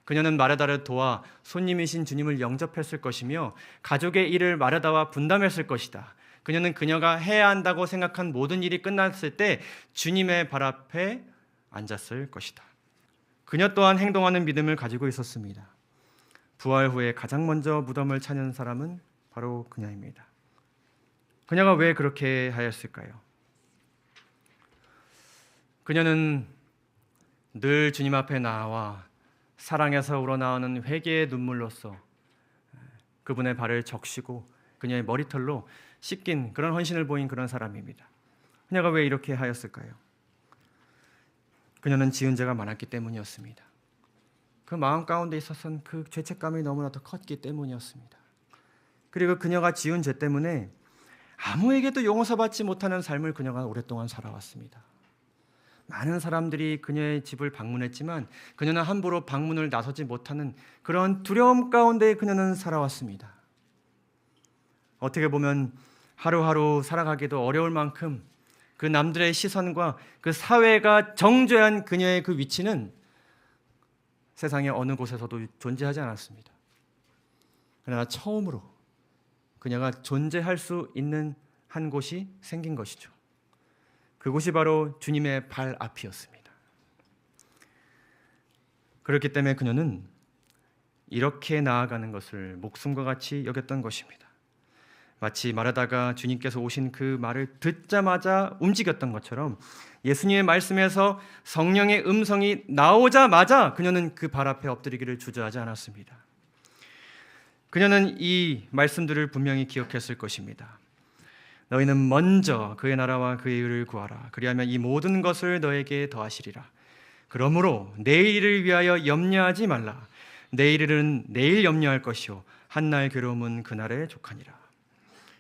그녀는 마르다를 도와 손님이신 주님을 영접했을 것이며 가족의 일을 마르다와 분담했을 것이다. 그녀는 그녀가 해야 한다고 생각한 모든 일이 끝났을 때 주님의 발 앞에 앉았을 것이다. 그녀 또한 행동하는 믿음을 가지고 있었습니다. 부활 후에 가장 먼저 무덤을 찾는 사람은 바로 그녀입니다. 그녀가 왜 그렇게 하였을까요? 그녀는 늘 주님 앞에 나와 사랑에서 우러나오는 회개의 눈물로써 그분의 발을 적시고 그녀의 머리털로 씻긴 그런 헌신을 보인 그런 사람입니다. 그녀가 왜 이렇게 하였을까요? 그녀는 지은 죄가 많았기 때문이었습니다. 그 마음 가운데 있었던 그 죄책감이 너무나도 컸기 때문이었습니다. 그리고 그녀가 지은 죄 때문에 아무에게도 용서받지 못하는 삶을 그녀가 오랫동안 살아왔습니다. 많은 사람들이 그녀의 집을 방문했지만 그녀는 함부로 방문을 나서지 못하는 그런 두려움 가운데 그녀는 살아왔습니다. 어떻게 보면 하루하루 살아가기도 어려울 만큼 그 남들의 시선과 그 사회가 정죄한 그녀의 그 위치는 세상의 어느 곳에서도 존재하지 않았습니다. 그러나 처음으로 그녀가 존재할 수 있는 한 곳이 생긴 것이죠. 그곳이 바로 주님의 발 앞이었습니다. 그렇기 때문에 그녀는 이렇게 나아가는 것을 목숨과 같이 여겼던 것입니다. 마치 마르다가 주님께서 오신 그 말을 듣자마자 움직였던 것처럼 예수님의 말씀에서 성령의 음성이 나오자마자 그녀는 그 발 앞에 엎드리기를 주저하지 않았습니다. 그녀는 이 말씀들을 분명히 기억했을 것입니다. 너희는 먼저 그의 나라와 그의 의를 구하라. 그리하면 이 모든 것을 너에게 더하시리라. 그러므로 내일을 위하여 염려하지 말라. 내일은 내일 염려할 것이요 한날 괴로움은 그날에 족하니라.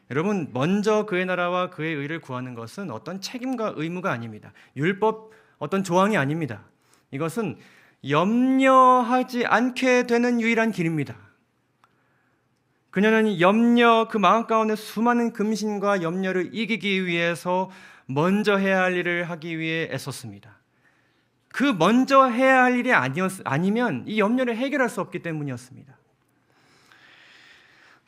여러분, 먼저 그의 나라와 그의 의를 구하는 것은 어떤 책임과 의무가 아닙니다. 율법 어떤 조항이 아닙니다. 이것은 염려하지 않게 되는 유일한 길입니다. 그녀는 그 마음 가운데 수많은 금신과 염려를 이기기 위해서 먼저 해야 할 일을 하기 위해 애썼습니다. 그 먼저 해야 할 일이 아니면 이 염려를 해결할 수 없기 때문이었습니다.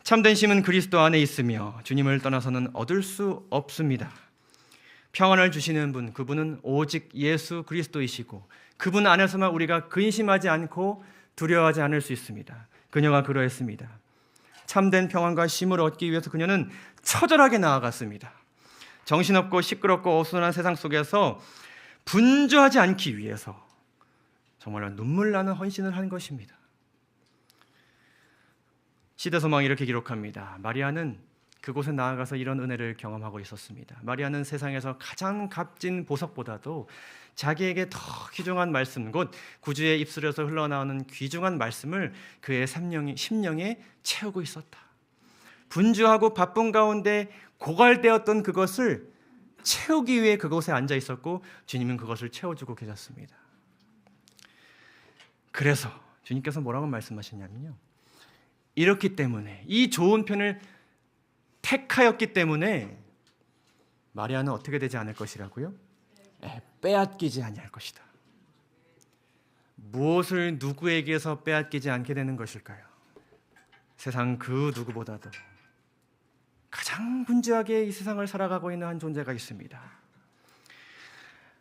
참된 쉼은 그리스도 안에 있으며 주님을 떠나서는 얻을 수 없습니다. 평안을 주시는 분, 그분은 오직 예수 그리스도이시고 그분 안에서만 우리가 근심하지 않고 두려워하지 않을 수 있습니다. 그녀가 그러했습니다. 참된 평안과 쉼을 얻기 위해서 그녀는 처절하게 나아갔습니다. 정신없고 시끄럽고 어수선한 세상 속에서 분주하지 않기 위해서 정말로 눈물 나는 헌신을 한 것입니다. 시대소망이 이렇게 기록합니다. 마리아는 그곳에 나아가서 이런 은혜를 경험하고 있었습니다. 마리아는 세상에서 가장 값진 보석보다도 자기에게 더 귀중한 말씀, 곧 구주의 입술에서 흘러나오는 귀중한 말씀을 그의 심령에 채우고 있었다. 분주하고 바쁜 가운데 고갈되었던 그것을 채우기 위해 그곳에 앉아 있었고 주님은 그것을 채워주고 계셨습니다. 그래서 주님께서 뭐라고 말씀하셨냐면요, 이렇기 때문에 이 좋은 편을 택하였기 때문에 마리아는 어떻게 되지 않을 것이라고요? 빼앗기지 아니할 것이다. 무엇을 누구에게서 빼앗기지 않게 되는 것일까요? 세상 그 누구보다도 가장 분주하게 이 세상을 살아가고 있는 한 존재가 있습니다.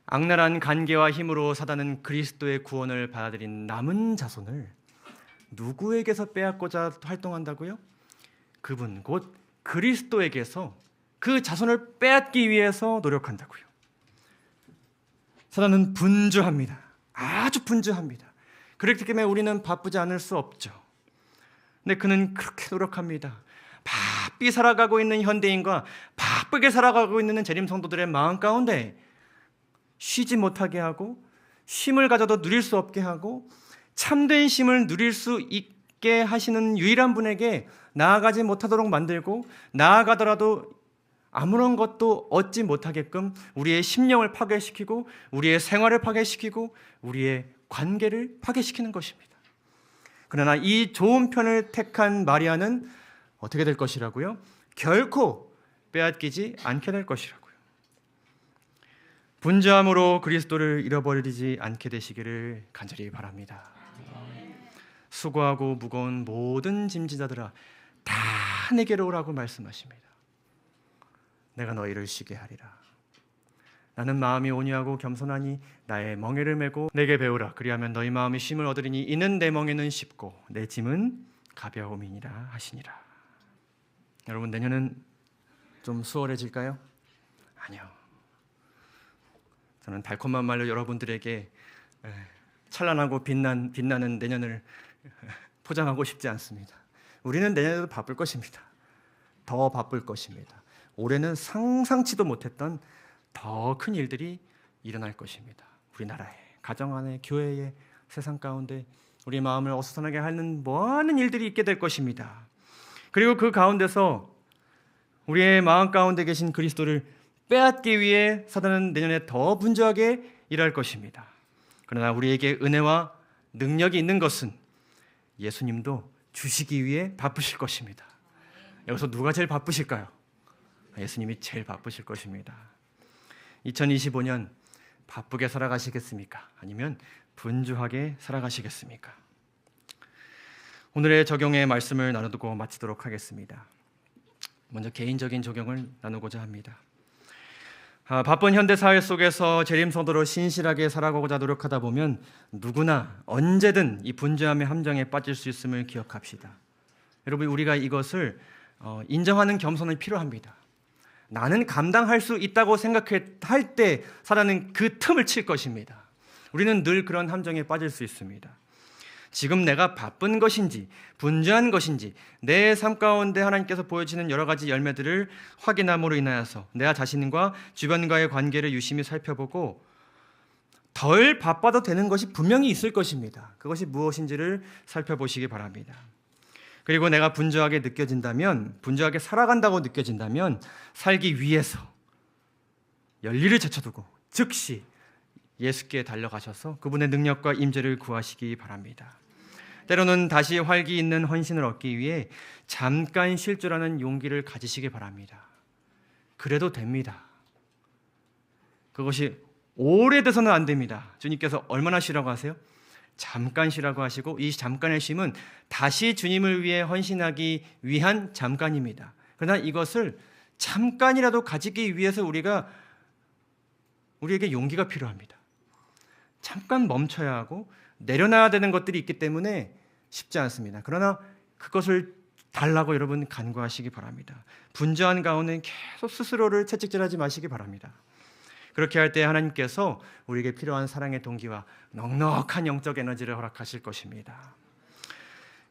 악랄한 간계와 힘으로 사단은 그리스도의 구원을 받아들인 남은 자손을 누구에게서 빼앗고자 활동한다고요? 그분 곧 그리스도에게서 그 자손을 빼앗기 위해서 노력한다고요. 사단은 분주합니다. 아주 분주합니다. 그렇기 때문에 우리는 바쁘지 않을 수 없죠. 근데 그는 그렇게 노력합니다. 바삐 살아가고 있는 현대인과 바쁘게 살아가고 있는 재림 성도들의 마음 가운데 쉬지 못하게 하고 쉼을 가져도 누릴 수 없게 하고 참된 쉼을 누릴 수 있게 하시는 유일한 분에게 나아가지 못하도록 만들고 나아가더라도 아무런 것도 얻지 못하게끔 우리의 심령을 파괴시키고 우리의 생활을 파괴시키고 우리의 관계를 파괴시키는 것입니다. 그러나 이 좋은 편을 택한 마리아는 어떻게 될 것이라고요? 결코 빼앗기지 않게 될 것이라고요. 분주함으로 그리스도를 잃어버리지 않게 되시기를 간절히 바랍니다. 수고하고 무거운 모든 짐지자들아 다 내게로 오라고 말씀하십니다. 내가 너희를 쉬게 하리라. 나는 마음이 온유하고 겸손하니 나의 멍에를 메고 내게 배우라. 그리하면 너희 마음이 쉼을 얻으리니 이는 내 멍에는 쉽고 내 짐은 가벼움이니라 하시니라. 여러분, 내년은 좀 수월해질까요? 아니요. 저는 달콤한 말로 여러분들에게 찬란하고 빛나는 내년을 포장하고 싶지 않습니다. 우리는 내년에도 바쁠 것입니다. 더 바쁠 것입니다. 올해는 상상치도 못했던 더 큰 일들이 일어날 것입니다. 우리나라에, 가정 안에, 교회에, 세상 가운데 우리 마음을 어수선하게 하는 많은 일들이 있게 될 것입니다. 그리고 그 가운데서 우리의 마음 가운데 계신 그리스도를 빼앗기 위해 사단은 내년에 더 분주하게 일할 것입니다. 그러나 우리에게 은혜와 능력이 있는 것은 예수님도 주시기 위해 바쁘실 것입니다. 여기서 누가 제일 바쁘실까요? 예수님이 제일 바쁘실 것입니다. 2025년 바쁘게 살아가시겠습니까? 아니면 분주하게 살아가시겠습니까? 오늘의 적용의 말씀을 나누고 마치도록 하겠습니다. 먼저 개인적인 적용을 나누고자 합니다. 바쁜 현대 사회 속에서 재림 성도로 신실하게 살아가고자 노력하다 보면 누구나 언제든 이 분주함의 함정에 빠질 수 있음을 기억합시다. 여러분, 우리가 이것을 인정하는 겸손이 필요합니다. 나는 감당할 수 있다고 생각할 때 사단은 그 틈을 칠 것입니다. 우리는 늘 그런 함정에 빠질 수 있습니다. 지금 내가 바쁜 것인지 분주한 것인지 내 삶 가운데 하나님께서 보여주는 여러 가지 열매들을 확인함으로 인하여서 내 자신과 주변과의 관계를 유심히 살펴보고 덜 바빠도 되는 것이 분명히 있을 것입니다. 그것이 무엇인지를 살펴보시기 바랍니다. 그리고 내가 분주하게 느껴진다면, 분주하게 살아간다고 느껴진다면 살기 위해서 열리를 제쳐두고 즉시 예수께 달려가셔서 그분의 능력과 임재를 구하시기 바랍니다. 때로는 다시 활기 있는 헌신을 얻기 위해 잠깐 쉴 줄 아는 용기를 가지시기 바랍니다. 그래도 됩니다. 그것이 오래돼서는 안 됩니다. 주님께서 얼마나 쉬라고 하세요? 잠깐 쉬라고 하시고 이 잠깐의 쉼은 다시 주님을 위해 헌신하기 위한 잠깐입니다. 그러나 이것을 잠깐이라도 가지기 위해서 우리에게 용기가 필요합니다. 잠깐 멈춰야 하고 내려놔야 되는 것들이 있기 때문에 쉽지 않습니다. 그러나 그것을 달라고 여러분 간구하시기 바랍니다. 분주한 가운데 계속 스스로를 채찍질하지 마시기 바랍니다. 그렇게 할 때 하나님께서 우리에게 필요한 사랑의 동기와 넉넉한 영적 에너지를 허락하실 것입니다.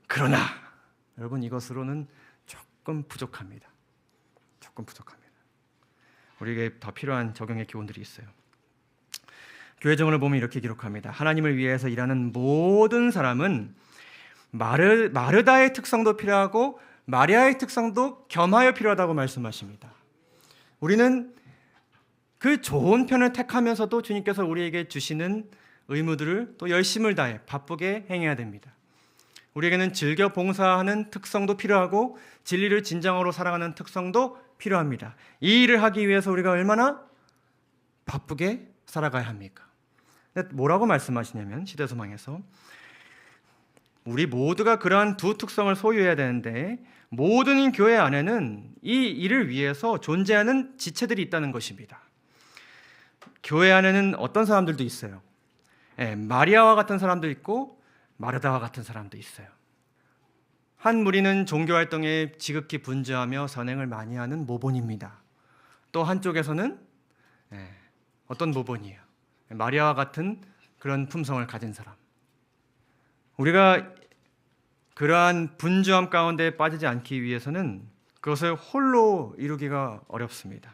그러나 여러분 이것으로는 조금 부족합니다. 조금 부족합니다. 우리에게 더 필요한 적용의 교훈들이 있어요. 교회정을 보면 이렇게 기록합니다. 하나님을 위해서 일하는 모든 사람은 마르다의 특성도 필요하고 마리아의 특성도 겸하여 필요하다고 말씀하십니다. 우리는 그 좋은 편을 택하면서도 주님께서 우리에게 주시는 의무들을 또 열심을 다해 바쁘게 행해야 됩니다. 우리에게는 즐겨 봉사하는 특성도 필요하고 진리를 진정으로 살아가는 특성도 필요합니다. 이 일을 하기 위해서 우리가 얼마나 바쁘게 살아가야 합니까? 뭐라고 말씀하시냐면 시대소망에서 우리 모두가 그러한 두 특성을 소유해야 되는데 모든 교회 안에는 이 일을 위해서 존재하는 지체들이 있다는 것입니다. 교회 안에는 어떤 사람들도 있어요. 마리아와 같은 사람도 있고 마르다와 같은 사람도 있어요. 한 무리는 종교 활동에 지극히 분주하며 선행을 많이 하는 모본입니다. 또 한쪽에서는 어떤 모본이에요? 마리아와 같은 그런 품성을 가진 사람. 우리가 그러한 분주함 가운데 빠지지 않기 위해서는 그것을 홀로 이루기가 어렵습니다.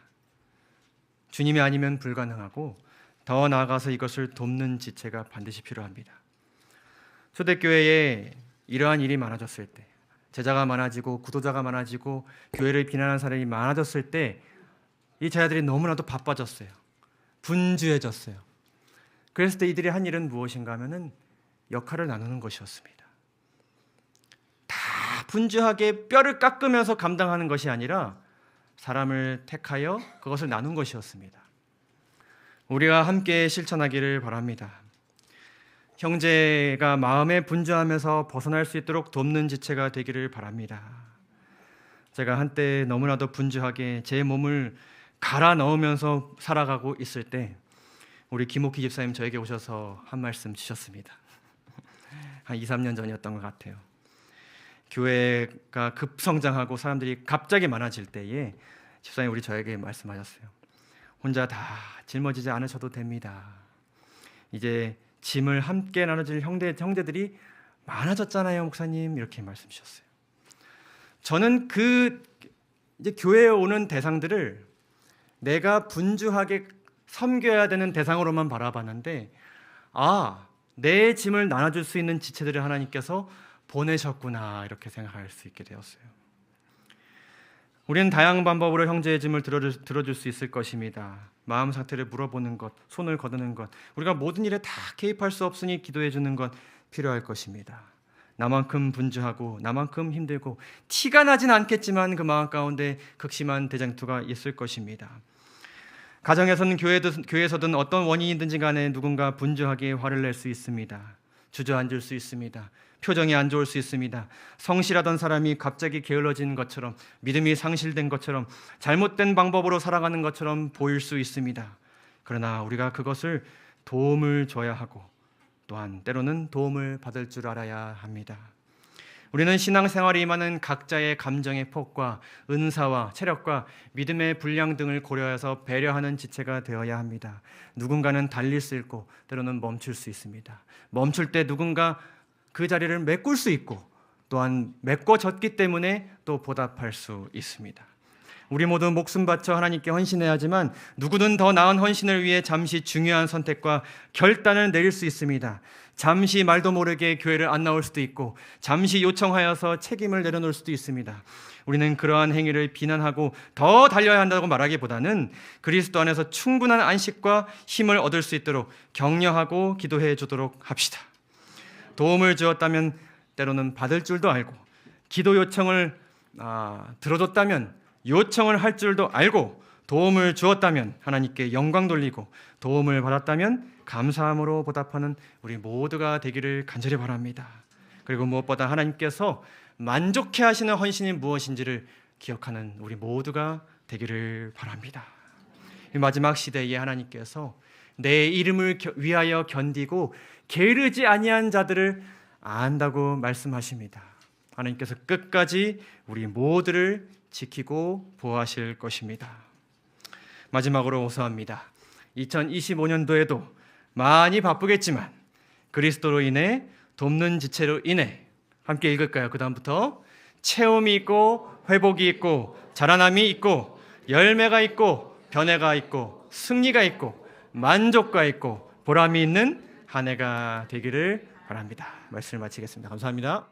주님이 아니면 불가능하고 더 나아가서 이것을 돕는 지체가 반드시 필요합니다. 초대교회에 이러한 일이 많아졌을 때, 제자가 많아지고 구도자가 많아지고 교회를 비난하는 사람이 많아졌을 때 이 제자들이 너무나도 바빠졌어요. 분주해졌어요. 그랬을 때 이들이 한 일은 무엇인가 하면은 역할을 나누는 것이었습니다. 다 분주하게 뼈를 깎으면서 감당하는 것이 아니라 사람을 택하여 그것을 나눈 것이었습니다. 우리가 함께 실천하기를 바랍니다. 형제가 마음에 분주하면서 벗어날 수 있도록 돕는 지체가 되기를 바랍니다. 제가 한때 너무나도 분주하게 제 몸을 갈아 넣으면서 살아가고 있을 때 우리 김옥희 집사님 저에게 오셔서 한 말씀 주셨습니다. 한 2, 3년 전이었던 것 같아요. 교회가 급성장하고 사람들이 갑자기 많아질 때에 집사님 우리 저에게 말씀하셨어요. 혼자 다 짊어지지 않으셔도 됩니다. 이제 짐을 함께 나눠줄 형제들이 많아졌잖아요, 목사님. 이렇게 말씀 주셨어요. 저는 이제 교회에 오는 대상들을 내가 분주하게 섬겨야 되는 대상으로만 바라봤는데 내 짐을 나눠줄 수 있는 지체들을 하나님께서 보내셨구나 이렇게 생각할 수 있게 되었어요. 우리는 다양한 방법으로 형제의 짐을 들어줄 수 있을 것입니다. 마음 상태를 물어보는 것, 손을 거두는 것, 우리가 모든 일에 다 개입할 수 없으니 기도해 주는 것 필요할 것입니다. 나만큼 분주하고 나만큼 힘들고 티가 나진 않겠지만 그 마음 가운데 극심한 대장투가 있을 것입니다. 가정에서는 교회에서든 어떤 원인이든지 간에 누군가 분주하게 화를 낼 수 있습니다. 주저앉을 수 있습니다. 표정이 안 좋을 수 있습니다. 성실하던 사람이 갑자기 게을러진 것처럼, 믿음이 상실된 것처럼, 잘못된 방법으로 살아가는 것처럼 보일 수 있습니다. 그러나 우리가 그것을 도움을 줘야 하고 또한 때로는 도움을 받을 줄 알아야 합니다. 우리는 신앙생활에 임하는 각자의 감정의 폭과 은사와 체력과 믿음의 분량 등을 고려해서 배려하는 지체가 되어야 합니다. 누군가는 달릴 수 있고 때로는 멈출 수 있습니다. 멈출 때 누군가 그 자리를 메꿀 수 있고 또한 메꿔졌기 때문에 또 보답할 수 있습니다. 우리 모두 목숨 바쳐 하나님께 헌신해야 하지만 누구든 더 나은 헌신을 위해 잠시 중요한 선택과 결단을 내릴 수 있습니다. 잠시 말도 모르게 교회를 안 나올 수도 있고 잠시 요청하여서 책임을 내려놓을 수도 있습니다. 우리는 그러한 행위를 비난하고 더 달려야 한다고 말하기보다는 그리스도 안에서 충분한 안식과 힘을 얻을 수 있도록 격려하고 기도해 주도록 합시다. 도움을 주었다면 때로는 받을 줄도 알고 기도 요청을 들어줬다면 요청을 할 줄도 알고 도움을 주었다면 하나님께 영광 돌리고 도움을 받았다면 감사함으로 보답하는 우리 모두가 되기를 간절히 바랍니다. 그리고 무엇보다 하나님께서 만족해 하시는 헌신이 무엇인지를 기억하는 우리 모두가 되기를 바랍니다. 이 마지막 시대에 하나님께서 내 이름을 위하여 견디고 게으르지 아니한 자들을 안다고 말씀하십니다. 하나님께서 끝까지 우리 모두를 지키고 보호하실 것입니다. 마지막으로 호소합니다. 2025년도에도 많이 바쁘겠지만 그리스도로 인해 돕는 지체로 인해 함께 읽을까요? 그 다음부터 체험이 있고 회복이 있고 자라남이 있고 열매가 있고 변화가 있고 승리가 있고 만족가 있고 보람이 있는 한 해가 되기를 바랍니다. 말씀을 마치겠습니다. 감사합니다.